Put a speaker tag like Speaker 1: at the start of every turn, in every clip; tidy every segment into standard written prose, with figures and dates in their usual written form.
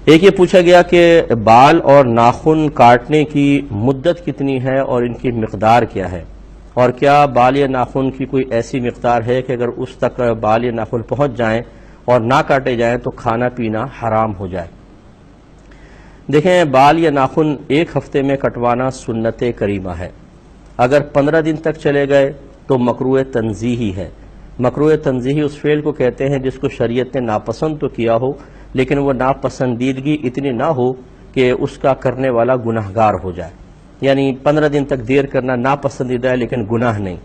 Speaker 1: ایک یہ پوچھا گیا کہ بال اور ناخن کاٹنے کی مدت کتنی ہے اور ان کی مقدار کیا ہے، اور کیا بال یا ناخن کی کوئی ایسی مقدار ہے کہ اگر اس تک بال یا ناخن پہنچ جائیں اور نہ کاٹے جائیں تو کھانا پینا حرام ہو جائے۔ دیکھیں، بال یا ناخن ایک ہفتے میں کٹوانا سنت کریمہ ہے۔ اگر 15 دن تک چلے گئے تو مکروہ تنزیہی ہے۔ مکروہ تنزیہی اس فعل کو کہتے ہیں جس کو شریعت نے ناپسند تو کیا ہو لیکن وہ ناپسندیدگی اتنی نہ ہو کہ اس کا کرنے والا گناہگار ہو جائے، یعنی 15 دن تک دیر کرنا ناپسندیدہ ہے لیکن گناہ نہیں۔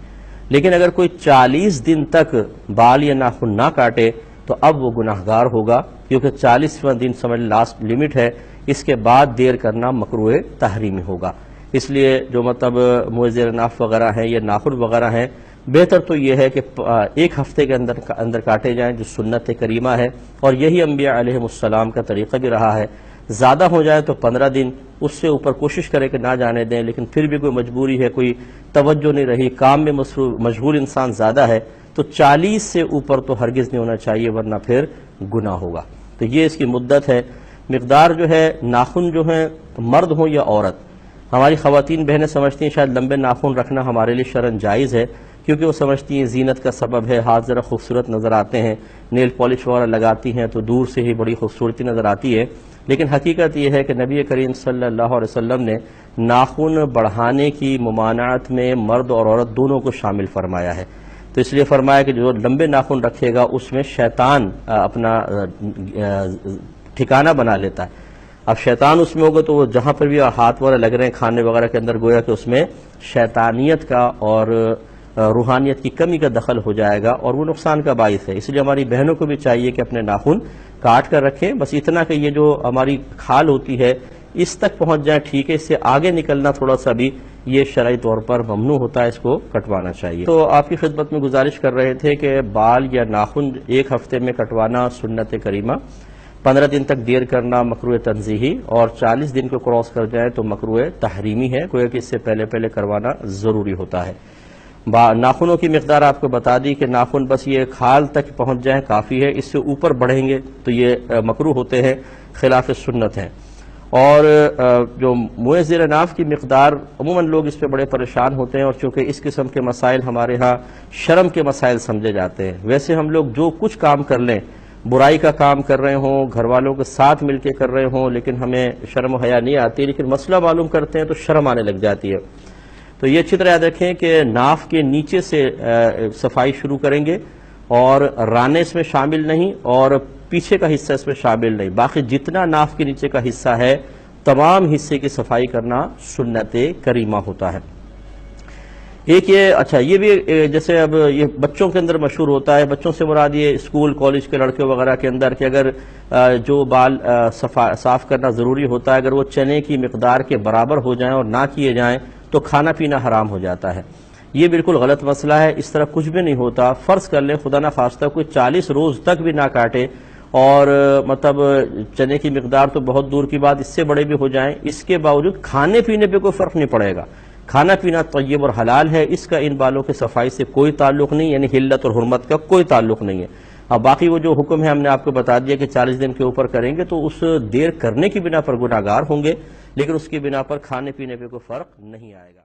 Speaker 1: لیکن اگر کوئی 40 دن تک بال یا ناخن نہ کاٹے تو اب وہ گناہگار ہوگا، کیونکہ 40واں دن سمجھ لاسٹ لمٹ ہے، اس کے بعد دیر کرنا مکروہ تحریمی ہوگا۔ اس لیے جو منہ زیر ناف وغیرہ ہیں یا ناخن وغیرہ ہیں، بہتر تو یہ ہے کہ ایک ہفتے کے اندر کاٹے جائیں، جو سنت کریمہ ہے، اور یہی انبیاء علیہ السلام کا طریقہ بھی رہا ہے۔ زیادہ ہو جائے تو 15 دن، اس سے اوپر کوشش کرے کہ نہ جانے دیں، لیکن پھر بھی کوئی مجبوری ہے، کوئی توجہ نہیں رہی، کام میں مشغول انسان زیادہ ہے، تو 40 سے اوپر تو ہرگز نہیں ہونا چاہیے، ورنہ پھر گناہ ہوگا۔ تو یہ اس کی مدت ہے۔ مقدار جو ہے، ناخن جو ہیں مرد ہوں یا عورت، ہماری خواتین بہنیں سمجھتی ہیں شاید لمبے ناخن رکھنا ہمارے لیے شرعاً جائز ہے، کیونکہ وہ سمجھتی ہیں زینت کا سبب ہے، ہاتھ ذرا خوبصورت نظر آتے ہیں، نیل پالش وغیرہ لگاتی ہیں تو دور سے ہی بڑی خوبصورتی نظر آتی ہے۔ لیکن حقیقت یہ ہے کہ نبی کریم صلی اللہ علیہ وسلم نے ناخن بڑھانے کی ممانعت میں مرد اور عورت دونوں کو شامل فرمایا ہے۔ تو اس لیے فرمایا کہ جو لمبے ناخن رکھے گا اس میں شیطان اپنا ٹھکانہ بنا لیتا ہے۔ اب شیطان اس میں ہوگا تو وہ جہاں پر بھی ہاتھ وغیرہ لگ رہے ہیں کھانے وغیرہ کے اندر، گویا کہ اس میں شیطانیت کا اور روحانیت کی کمی کا دخل ہو جائے گا اور وہ نقصان کا باعث ہے۔ اس لیے ہماری بہنوں کو بھی چاہیے کہ اپنے ناخن کاٹ کر رکھیں، بس اتنا کہ یہ جو ہماری کھال ہوتی ہے اس تک پہنچ جائے، ٹھیک ہے، اس سے آگے نکلنا تھوڑا سا بھی یہ شرعی طور پر ممنوع ہوتا ہے، اس کو کٹوانا چاہیے۔ تو آپ کی خدمت میں گزارش کر رہے تھے کہ بال یا ناخن ایک ہفتے میں کٹوانا سنت کریمہ، 15 دن تک دیر کرنا مکروہ تنزیہی، اور 40 دن کو کراس کر جائے تو مکروہ تحریمی ہے، گویا کہ اس سے پہلے کروانا ضروری ہوتا ہے۔ ناخنوں کی مقدار آپ کو بتا دی کہ ناخن بس یہ کھال تک پہنچ جائیں کافی ہے، اس سے اوپر بڑھیں گے تو یہ مکروہ ہوتے ہیں، خلاف سنت ہیں۔ اور جو منہ زیر ناف کی مقدار، عموماً لوگ اس پہ بڑے پریشان ہوتے ہیں، اور چونکہ اس قسم کے مسائل ہمارے ہاں شرم کے مسائل سمجھے جاتے ہیں۔ ویسے ہم لوگ جو کچھ کام کر لیں، برائی کا کام کر رہے ہوں، گھر والوں کے ساتھ مل کے کر رہے ہوں، لیکن ہمیں شرم و حیا نہیں آتی، لیکن مسئلہ معلوم کرتے ہیں تو شرم آنے لگ جاتی ہے۔ تو یہ اچھی طرح یاد رکھیں کہ ناف کے نیچے سے صفائی شروع کریں گے، اور رانے اس میں شامل نہیں اور پیچھے کا حصہ اس میں شامل نہیں، باقی جتنا ناف کے نیچے کا حصہ ہے تمام حصے کی صفائی کرنا سنت کریمہ ہوتا ہے۔ ایک یہ بھی جیسے اب یہ بچوں کے اندر مشہور ہوتا ہے، بچوں سے مراد یہ اسکول کالج کے لڑکے وغیرہ کے اندر، کہ اگر جو بال صاف کرنا ضروری ہوتا ہے اگر وہ چنے کی مقدار کے برابر ہو جائیں اور نہ کیے جائیں تو کھانا پینا حرام ہو جاتا ہے۔ یہ بالکل غلط مسئلہ ہے، اس طرح کچھ بھی نہیں ہوتا۔ فرض کر لیں خدا نہ خواستہ کوئی 40 روز تک بھی نہ کاٹے، اور چنے کی مقدار تو بہت دور کی بات، اس سے بڑے بھی ہو جائیں، اس کے باوجود کھانے پینے پہ کوئی فرق نہیں پڑے گا۔ کھانا پینا طیب اور حلال ہے، اس کا ان بالوں کے صفائی سے کوئی تعلق نہیں، یعنی حلت اور حرمت کا کوئی تعلق نہیں ہے۔ اب باقی وہ جو حکم ہے ہم نے آپ کو بتا دیا کہ 40 دن کے اوپر کریں گے تو اس دیر کرنے کی بنا پر گناہگار ہوں گے، لیکن اس کی بنا پر کھانے پینے پہ کوئی فرق نہیں آئے گا۔